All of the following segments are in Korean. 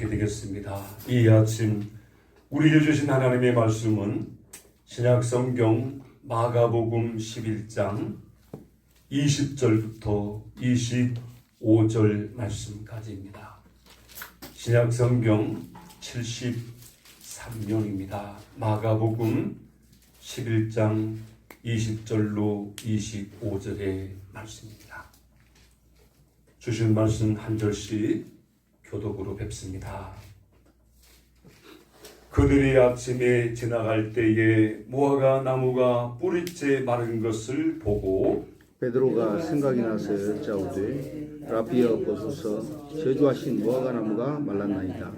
되겠습니다. 이 아침 우리에게 주신 하나님의 말씀은 신약성경 마가복음 11장 20절부터 25절 말씀까지입니다. 신약성경 73년입니다. 마가복음 11장 20절로 25절의 말씀입니다. 주신 말씀 한 절씩 교독으로 뵙습니다. 그들이 아침에 지나갈 때에 무화과 나무가 뿌리째 마른 것을 보고 베드로가 생각이 나서 여짜오되 라비여 보소서 저주하신 무화과 나무가 말랐나이다.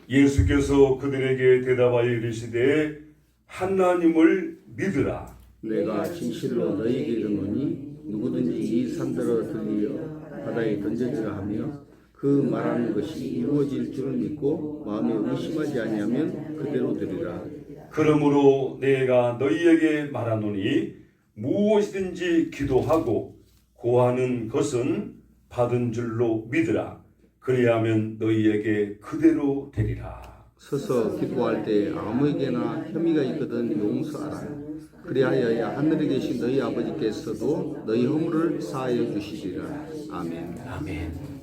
예수께서 그들에게 대답하여 이르시되 하나님을 믿으라. 내가 진실로 너희에게 이르노니 누구든지 이 산더러 들리어 바다에 던져지라 하며 그 말하는 것이 이루어질 줄을 믿고 마음에 의심하지 아니하면 그대로 되리라. 그러므로 내가 너희에게 말하노니 무엇이든지 기도하고 구하는 것은 받은 줄로 믿으라. 그리하면 너희에게 그대로 되리라. 서서 기도할 때 아무에게나 혐의가 있거든 용서하라. 그리하여야 하늘에 계신 너희 아버지께서도 너희 허물을 사하여 주시리라. 아멘. 아멘.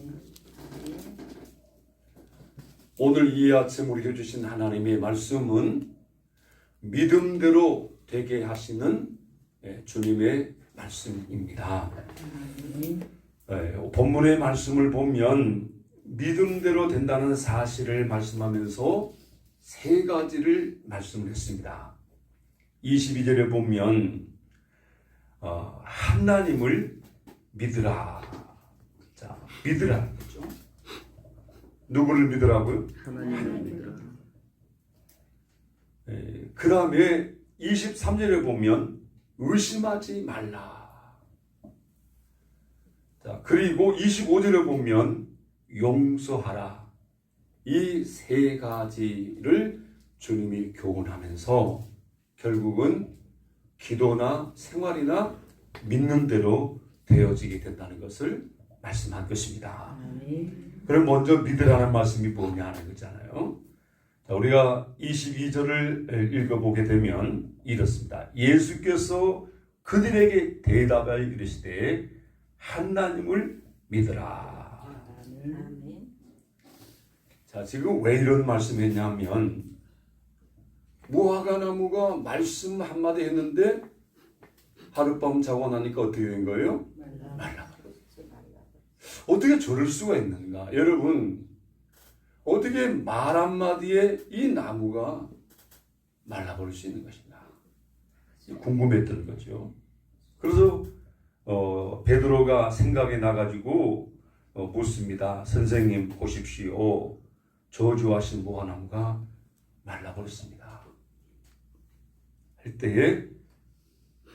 오늘 이 아침 우리에게 주신 하나님의 말씀은 믿음대로 되게 하시는 주님의 말씀입니다. 본문의 말씀을 보면 믿음대로 된다는 사실을 말씀하면서 세 가지를 말씀을 했습니다. 22절에 보면 하나님을 믿으라. 자, 믿으라. 그렇죠? 누구를 믿으라고요? 하나님을 믿으라. 그 다음에 23절에 보면 의심하지 말라. 자, 그리고 25절에 보면 용서하라. 이 세 가지를 주님이 교훈하면서 결국은 기도나 생활이나 믿는 대로 되어지게 된다는 것을 말씀한 것입니다. 그럼 먼저 믿으라는 말씀이 뭐냐 하는 거잖아요. 자, 우리가 22절을 읽어보게 되면 이렇습니다. 예수께서 그들에게 대답하여 이르시되 하나님을 믿으라. 자, 지금 왜 이런 말씀을 했냐면 무화과 나무가 말씀 한마디 했는데 하룻밤 자고 나니까 어떻게 된 거예요? 말라. 어떻게 저럴 수가 있는가? 여러분, 어떻게 말 한마디에 이 나무가 말라버릴 수 있는 것인가? 궁금했던 거죠. 그래서 베드로가 생각이 나가지고 묻습니다. 선생님 보십시오. 저주하신 무화과나무가 말라버렸습니다. 할 때에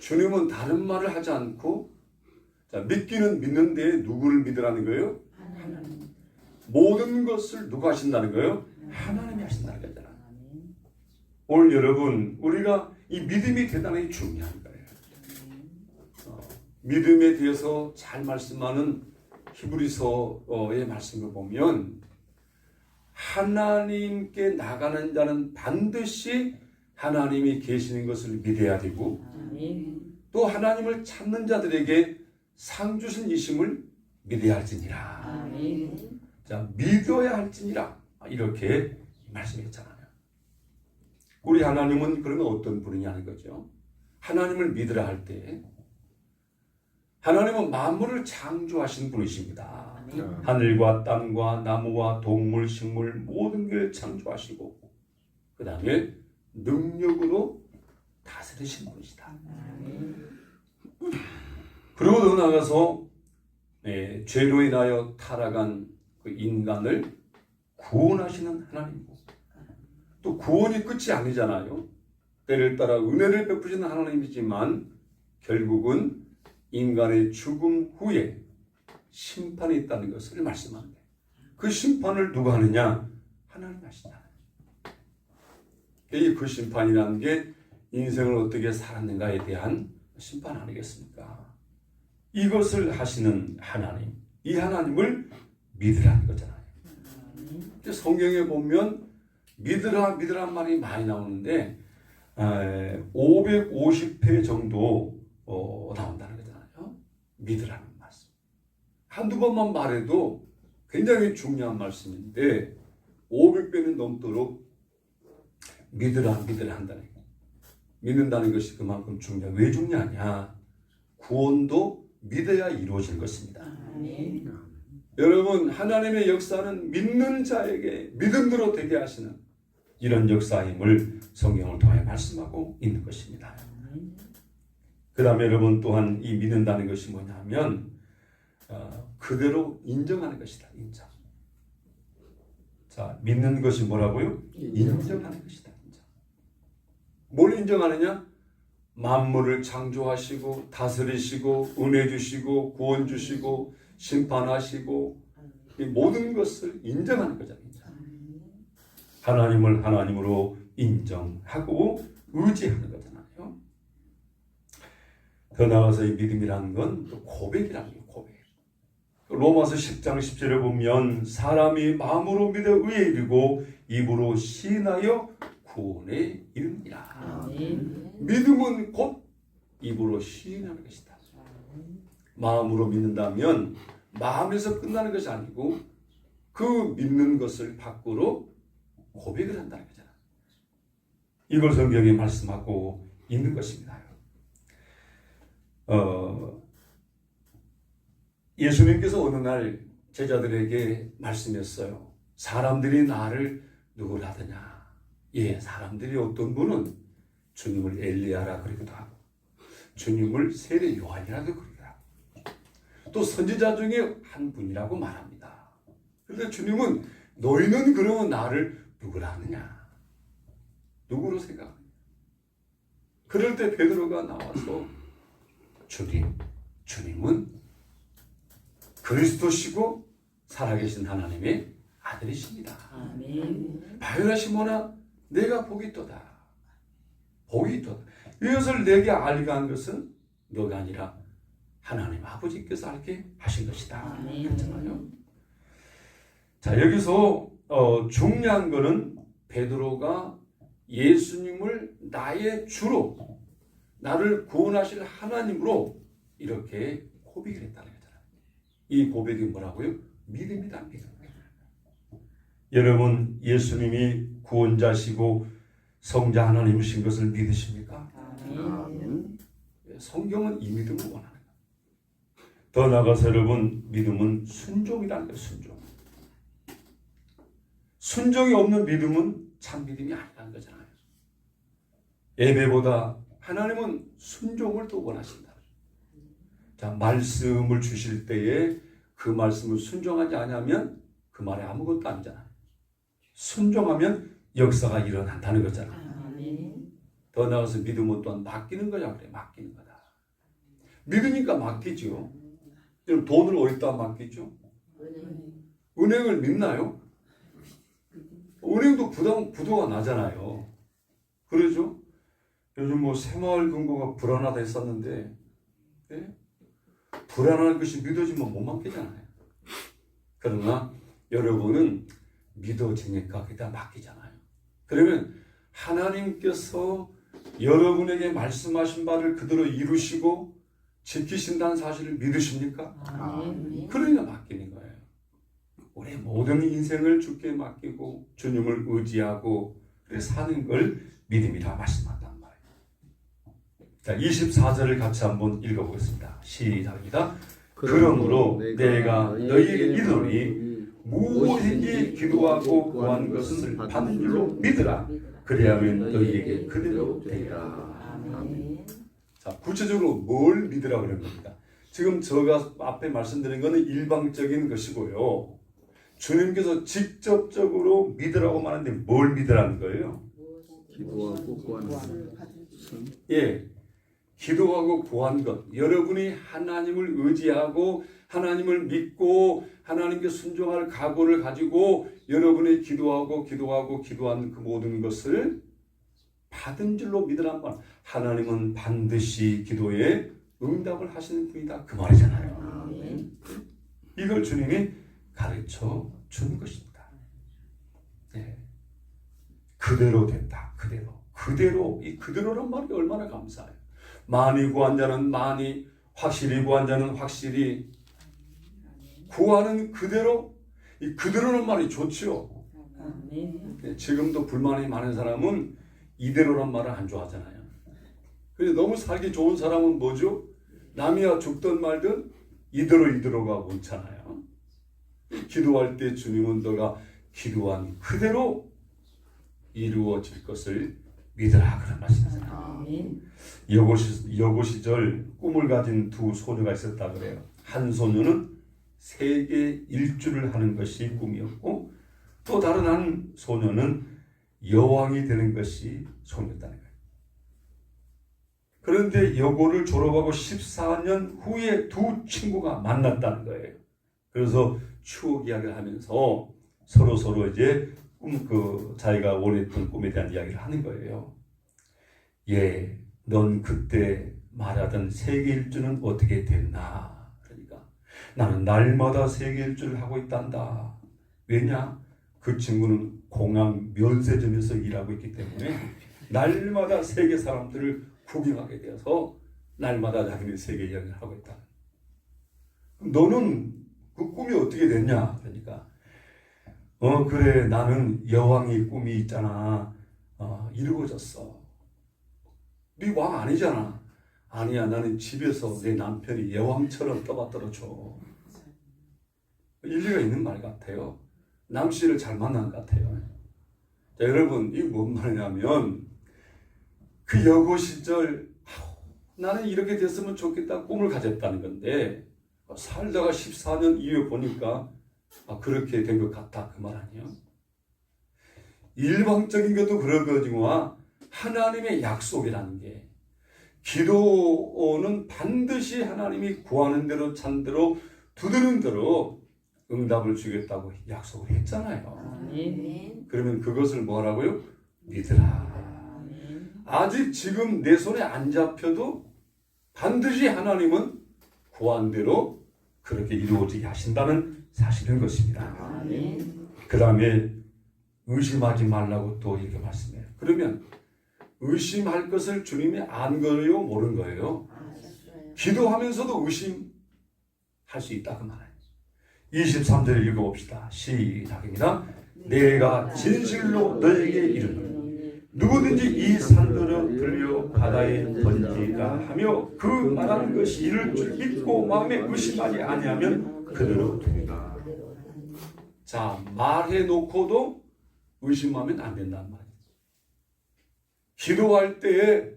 주님은 다른 말을 하지 않고 자, 믿기는 믿는데 누구를 믿으라는 거예요? 하나님. 모든 것을 누가 하신다는 거예요? 하나님이 하신다는 거잖아. 오늘 여러분 우리가 이 믿음이 대단히 중요한 거예요. 믿음에 대해서 잘 말씀하는 히브리서의 말씀을 보면 하나님께 나가는 자는 반드시 하나님이 계시는 것을 믿어야 되고 또 하나님을 찾는 자들에게 상 주신 이심을 믿어야 할지니라. 자, 믿어야 할지니라. 이렇게 말씀했잖아요. 우리 하나님은 그러면 어떤 분이냐는 거죠. 하나님을 믿으라 할 때 하나님은 만물을 창조하신 분이십니다. 하늘과 땅과 나무와 동물, 식물 모든 걸 창조하시고 그 다음에 능력으로 다스리신 분이시다. 그리고 더 나아가서 죄로 인하여 타락한 그 인간을 구원하시는 하나님이고 또 구원이 끝이 아니잖아요. 때를 따라 은혜를 베푸시는 하나님이지만 결국은 인간의 죽음 후에 심판이 있다는 것을 말씀합니다. 그 심판을 누가 하느냐? 하나님이 하시잖아요. 그 심판이라는 게 인생을 어떻게 살았는가에 대한 심판 아니겠습니까? 이것을 하시는 하나님, 이 하나님을 믿으라는 거잖아요. 성경에 보면 믿으라 믿으란 말이 많이 나오는데 550회 정도 나온다는 거잖아요. 믿으라는 말씀. 한두 번만 말해도 굉장히 중요한 말씀인데 500배는 넘도록 믿으라 한다는 거예요. 믿는다는 것이 그만큼 중요해. 왜 중요하냐? 구원도 믿어야 이루어질 것입니다. 여러분, 하나님의 역사는 믿는 자에게 믿음으로 되게 하시는 이런 역사임을 성경을 통해 말씀하고 있는 것입니다. 그 다음에 여러분 또한 이 믿는다는 것이 뭐냐면 그대로 인정하는 것이다. 인정. 자, 믿는 것이 뭐라고요? 인정하는 것이다. 인정. 뭘 인정하느냐? 만물을 창조하시고 다스리시고 은혜 주시고 구원 주시고 심판하시고 이 모든 것을 인정하는 거잖아요. 하나님을 하나님으로 인정하고 의지하는 거잖아요. 더 나아가서 이 믿음이라는 건 또 고백이라는 거예요. 고백. 로마서 10장 10절에 보면 사람이 마음으로 믿어 의에 이르고 입으로 시인하여 구원에 이릅니다. 믿음은 곧 입으로 시인하는 것이다. 마음으로 믿는다면 마음에서 끝나는 것이 아니고 그 믿는 것을 밖으로 고백을 한다는 거잖아. 이걸 성경에 말씀하고 있는 것입니다. 예수님께서 어느 날 제자들에게 말씀했어요. 사람들이 나를 누구라 하더냐? 예, 사람들이 어떤 분은 주님을 엘리야라 그러기도 하고 주님을 세례 요한이라도 그러기도 하고 또 선지자 중에 한 분이라고 말합니다. 그런데 주님은 너희는 그러면 나를 누구라 하느냐? 누구로 생각하느냐? 그럴 때 베드로가 나와서 주님은 그리스도시고 살아계신 하나님의 아들이십니다. 바요라 시몬아 내가 복이 있도다. 복이 있도다. 이것을 내게 알게 한 것은 너가 아니라 하나님 아버지께서 알게 하신 것이다. 그렇잖아요. 자, 여기서 중요한 것은 베드로가 예수님을 나의 주로 나를 구원하실 하나님으로 이렇게 고백을 했다는 거잖아요. 이 고백이 뭐라고요? 믿음이다. 믿음. 여러분 예수님이 구원자시고 성자 하나님이신 것을 믿으십니까? 성경은 이 믿음을 원하는 거예요. 더 나아가서 여러분 믿음은 순종이라는 거예요. 순종이 없는 믿음은 참 믿음이 아니라는 거잖아요. 예배보다 하나님은 순종을 더 원하신다. 자, 말씀을 주실 때에 그 말씀을 순종하지 않으면 그 말에 아무것도 아니잖아요. 순종하면 역사가 일어난다는 거잖아요. 더 나아가서 믿음은 또한 맡기는 거냐 그래. 맡기는 거다. 믿으니까 맡기죠. 그럼 돈을 어디다 맡기죠? 은행을 믿나요? 은행도 부도가 나잖아요. 그러죠? 요즘 뭐 새마을금고가 불안하다 했었는데 예? 불안한 것이 믿어지면 못 맡기잖아요. 그러나 여러분은 믿어지니까 그다 맡기잖아요. 그러면 하나님께서 여러분에게 말씀하신 바를 그대로 이루시고 지키신다는 사실을 믿으십니까? 그러니까 맡기는 거예요. 우리 모든 인생을 주께 맡기고 주님을 의지하고 사는 걸 믿음이라 말씀한단 말이에요. 자, 24절을 같이 한번 읽어보겠습니다. 시작입니다. 그러므로 내가 너희에게 이르노니 무엇인지 기도하고 구한 것을 받는 줄로 믿으라. 그리하면 너희에게 그대로 되리라. 자, 구체적으로 뭘 믿으라 그런 겁니까? 지금 제가 앞에 말씀드린 것은 일방적인 것이고요. 주님께서 직접적으로 믿으라고 말하는데 뭘 믿으라는 거예요? 기도하고 구하는 것. 예, 기도하고 구한 것. 여러분이 하나님을 의지하고 하나님을 믿고 하나님께 순종할 각오를 가지고 여러분이 기도한 그 모든 것을 받은 줄로 믿으란 말. 하나님은 반드시 기도에 응답을 하시는 분이다. 그 말이잖아요. 이걸 주님이 가르쳐 주는 것입니다. 그대로 됐다. 그대로. 이 그대로란 말이 얼마나 감사해요. 많이 구한 자는 많이, 확실히 구한 자는 확실히. 구하는 그대로, 이 그대로란 말이 좋지요. 지금도 불만이 많은 사람은 이대로란 말을 안 좋아하잖아요. 그래서 너무 살기 좋은 사람은 뭐죠? 남이야 죽든 말든 이대로가 옳잖아요. 기도할 때 주님은 너가 기도한 그대로 이루어질 것을 믿으라, 그런 말씀이잖아요. 여고 시절 꿈을 가진 두 소녀가 있었다 그래요. 한 소녀는 세계 일주를 하는 것이 꿈이었고, 또 다른 한 소녀는 여왕이 되는 것이 소원이었다는 거예요. 그런데 여고를 졸업하고 14년 후에 두 친구가 만났다는 거예요. 그래서 추억 이야기를 하면서 서로 이제 자기가 원했던 꿈에 대한 이야기를 하는 거예요. 예, 넌 그때 말하던 세계 일주는 어떻게 됐나? 그러니까 나는 날마다 세계 일주를 하고 있단다. 왜냐? 그 친구는 공항 면세점에서 일하고 있기 때문에 날마다 세계 사람들을 구경하게 되어서 날마다 자기는 세계 여행을 하고 있다. 너는 그 꿈이 어떻게 됐냐? 그러니까 그래, 나는 여왕의 꿈이 있잖아. 이루어졌어. 네 왕 아니잖아. 아니야, 나는 집에서 내 남편이 여왕처럼 떠받들어줘. 일리가 있는 말 같아요. 남씨를 잘 만난 것 같아요. 자, 여러분, 이게 뭔 말이냐면, 그 여고 시절 나는 이렇게 됐으면 좋겠다 꿈을 가졌다는 건데, 살다가 14년 이후에 보니까 그렇게 된 것 같다, 그 말 아니에요? 일방적인 것도 그러거든요. 하나님의 약속이라는 게, 기도는 반드시 하나님이 구하는 대로 찬 대로 두드는 대로 응답을 주겠다고 약속을 했잖아요. 그러면 그것을 뭐라고요? 믿으라. 아직 지금 내 손에 안 잡혀도 반드시 하나님은 구한 대로 그렇게 이루어지게 하신다는 사실인 것입니다. 그 다음에 의심하지 말라고 또 이렇게 말씀해요. 그러면 의심할 것을 주님이 안 거예요? 모른 거예요? 기도하면서도 의심할 수 있다, 그 말이에요. 23절을 읽어봅시다. 시작입니다. 내가 진실로 너에게 이르노니 누구든지 이 산들을 들려 바다에 던지라 하며 그 말하는 것이 이를 줄 믿고 마음에 의심하지 아니하면 그대로 되리라. 자, 말해놓고도 의심하면 안 된단 말이에요. 기도할 때에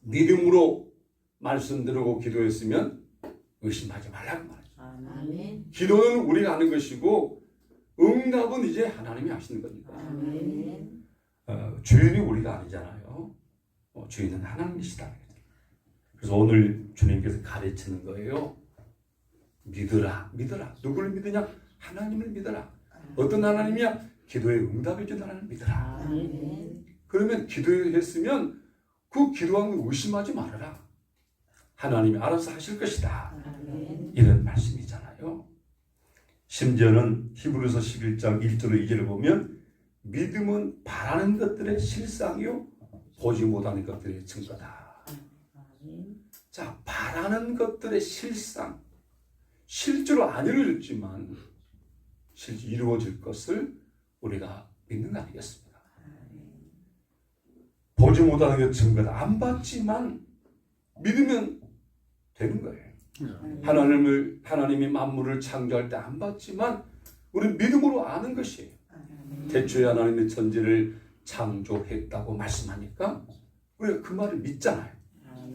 믿음으로 말씀 들으고 기도했으면 의심하지 말라는 말이에요. 기도는 우리가 하는 것이고 응답은 이제 하나님이 하시는 거니까. 주인이 우리가 아니잖아요. 주인은 하나님이시다. 그래서 오늘 주님께서 가르치는 거예요. 믿으라. 누구를 믿으냐? 하나님을 믿어라. 어떤 하나님이야? 기도에 응답해 준 하나님을 믿어라. 그러면 기도했으면 그 기도한 거 의심하지 말아라. 하나님이 알아서 하실 것이다. 이런 말씀이잖아요. 심지어는 히브리서 11장 1절로 2절을 보면 믿음은 바라는 것들의 실상이요 보지 못하는 것들의 증거다. 자, 바라는 것들의 실상, 실제로 안 이루어졌지만 실제 이루어질 것을 우리가 믿는 거 아니겠습니까? 보지 못하는 게 증거다. 안 봤지만 믿으면 되는 거예요. 하나님이 만물을 창조할 때 안 봤지만 우리는 믿음으로 아는 것이에요. 태초에 하나님의 천지를 창조했다고 말씀하니까 우리가 그 말을 믿잖아요.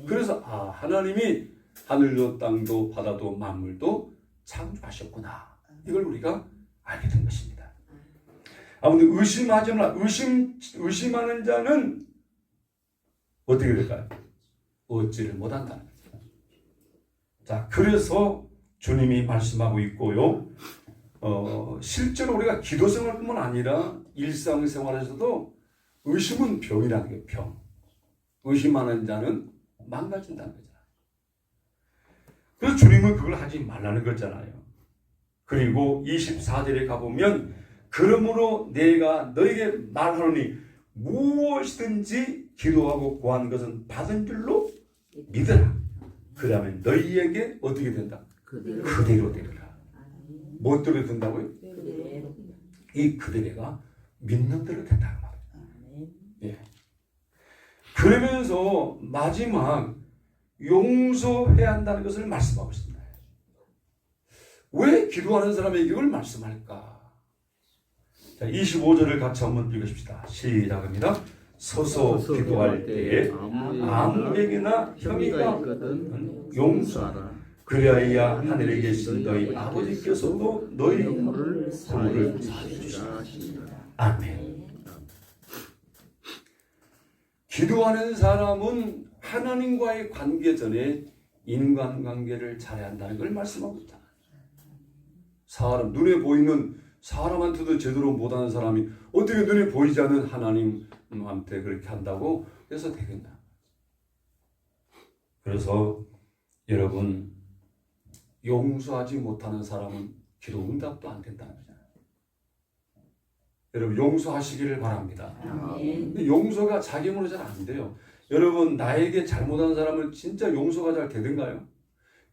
그래서 하나님이 하늘도 땅도 바다도 만물도 창조하셨구나. 이걸 우리가 알게 된 것입니다. 아무튼 의심하지 마라. 의심하는 자는 어떻게 될까요? 얻지를 못한다는 거죠. 자, 그래서 주님이 말씀하고 있고요. 실제로 우리가 기도 생활뿐만 아니라 일상생활에서도 의심은 병이라는 게 병. 의심하는 자는 망가진다는 거잖아요. 그래서 주님은 그걸 하지 말라는 거잖아요. 그리고 24절에 가보면 그러므로 내가 너에게 말하노니 무엇이든지 기도하고 구하는 것은 받은 줄로 믿으라. 그러면 너희에게 어떻게 된다? 그대로 되리라. 무엇대로 된다고요? 이 그대로가 믿는 대로 된다는 말이에요. 예. 그러면서 마지막 용서해야 한다는 것을 말씀하고 있습니다. 왜 기도하는 사람에게 이걸 말씀할까? 자, 25절을 같이 한번 읽으십시다. 시작합니다. 서서 기도할 때에 아무에게나 혐의가 있거든 용서하라. 그리하여 하늘에 계신 너희 아버지께서도 너희 허물을 사해주시리라. 아멘. 기도하는 사람은 하나님과의 관계 전에 인간관계를 잘해야 한다는 걸 말씀하고 있다. 사람, 눈에 보이는 사람한테도 제대로 못하는 사람이 어떻게 눈에 보이지 않는 하나님한테 그렇게 한다고 해서 되겠나? 그래서 여러분, 용서하지 못하는 사람은 기도 응답도 안 된다는 거잖아요. 여러분, 용서하시기를 바랍니다. 근데 용서가 자기 힘으로 잘 안 돼요. 여러분, 나에게 잘못한 사람을 진짜 용서가 잘 되던가요?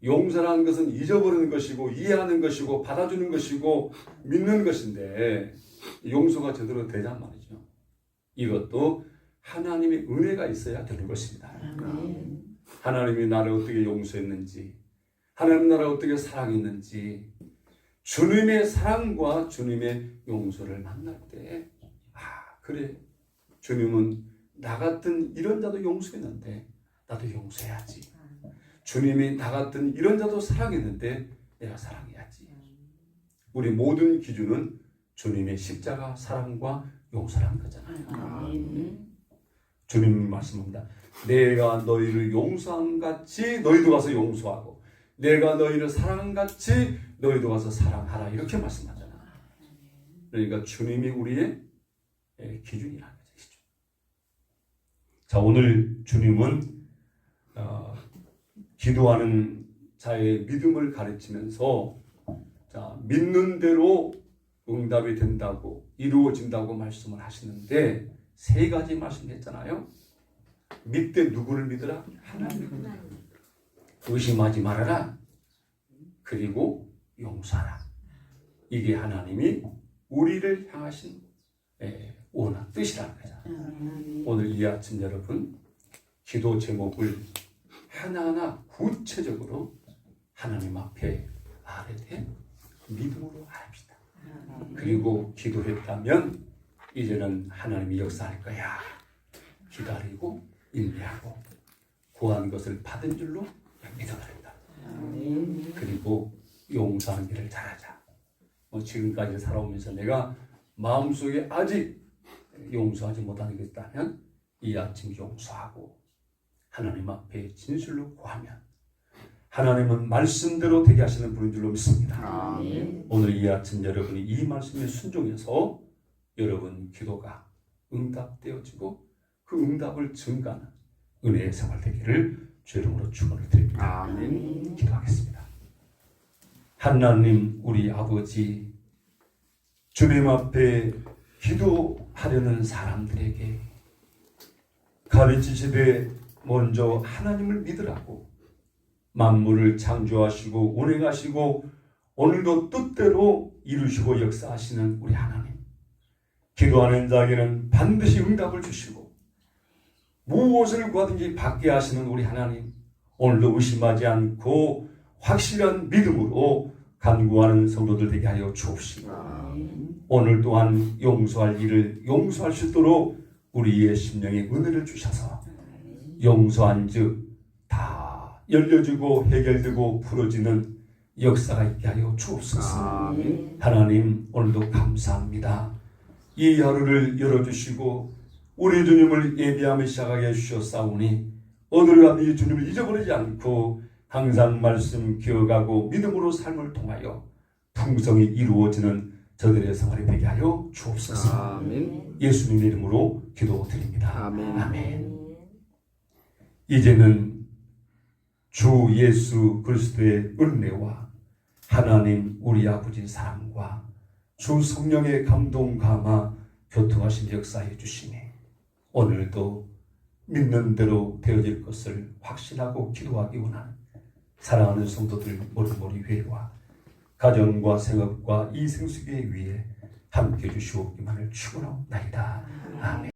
용서라는 것은 잊어버리는 것이고 이해하는 것이고 받아주는 것이고 믿는 것인데 용서가 제대로 되냔 말이죠. 이것도 하나님의 은혜가 있어야 되는 것입니다. 하나님이 나를 어떻게 용서했는지, 하나님 나를 어떻게 사랑했는지, 주님의 사랑과 주님의 용서를 만날 때, 그래, 주님은 나 같은 이런 자도 용서했는데 나도 용서해야지. 주님이 나 같은 이런 자도 사랑했는데 내가 사랑해야지. 우리 모든 기준은 주님의 십자가 사랑과 용서라는 거잖아요. 주님 말씀합니다. 내가 너희를 용서한 같이 너희도 가서 용서하고 내가 너희를 사랑한 같이 너희도 가서 사랑하라. 이렇게 말씀하잖아요. 그러니까 주님이 우리의 기준이라는 것이죠. 자, 오늘 주님은 기도하는 자의 믿음을 가르치면서 자, 믿는 대로 응답이 된다고 이루어진다고 말씀을 하시는데 세 가지 말씀했잖아요. 믿되 누구를 믿으라? 하나님. 의심하지 말아라. 그리고 용서하라. 이게 하나님이 우리를 향하신 원한 뜻이라는 거잖아요. 오늘 이 아침 여러분 기도 제목을 하나하나 구체적으로 하나님 앞에 아뢰되 믿음으로 합시다. 그리고 기도했다면 이제는 하나님이 역사할 거야. 기다리고 인내하고 구한 것을 받은 줄로 믿어버린다. 그리고 용서하는 길을 잘하자. 지금까지 살아오면서 내가 마음속에 아직 용서하지 못하는 게 있다면 이 아침 용서하고 하나님 앞에 진실로 구하면 하나님은 말씀대로 되게 하시는 분인 줄로 믿습니다. 오늘 이 아침 여러분이 이 말씀에 순종해서 여러분 기도가 응답되어지고 그 응답을 증가하는 은혜의 생활 되기를 주 이름으로 축원을 드립니다. 아멘. 기도하겠습니다. 하나님 우리 아버지, 주님 앞에 기도하려는 사람들에게 가르치시되 먼저 하나님을 믿으라고 만물을 창조하시고 운행하시고 오늘도 뜻대로 이루시고 역사하시는 우리 하나님, 기도하는 자에게는 반드시 응답을 주시고 무엇을 구하든지 받게 하시는 우리 하나님, 오늘도 의심하지 않고 확실한 믿음으로 간구하는 성도들 되게 하여 주옵시고 오늘 또한 용서할 일을 용서할 수 있도록 우리의 심령에 은혜를 주셔서 용서한 즉 다 열려지고 해결되고 풀어지는 역사가 있게 하여 주옵소서. 하나님 오늘도 감사합니다. 이 하루를 열어주시고 우리 주님을 예비함을 시작하게 해주셨사오니 오늘 같은 이 주님을 잊어버리지 않고 항상 말씀 기억하고 믿음으로 삶을 통하여 풍성히 이루어지는 저들의 생활이 되게 하여 주옵소서. 아멘. 예수님 이름으로 기도드립니다. 아멘. 아멘. 이제는 주 예수 그리스도의 은혜와 하나님 우리 아버지 사랑과 주 성령의 감동 감화 교통하신 역사해 주시니 오늘도 믿는 대로 되어질 것을 확신하고 기도하기 원하는 사랑하는 성도들 모리모리 회와 가정과 생업과 이 생수계 위에 함께 주시옵기만을 축원하옵나이다. 아멘.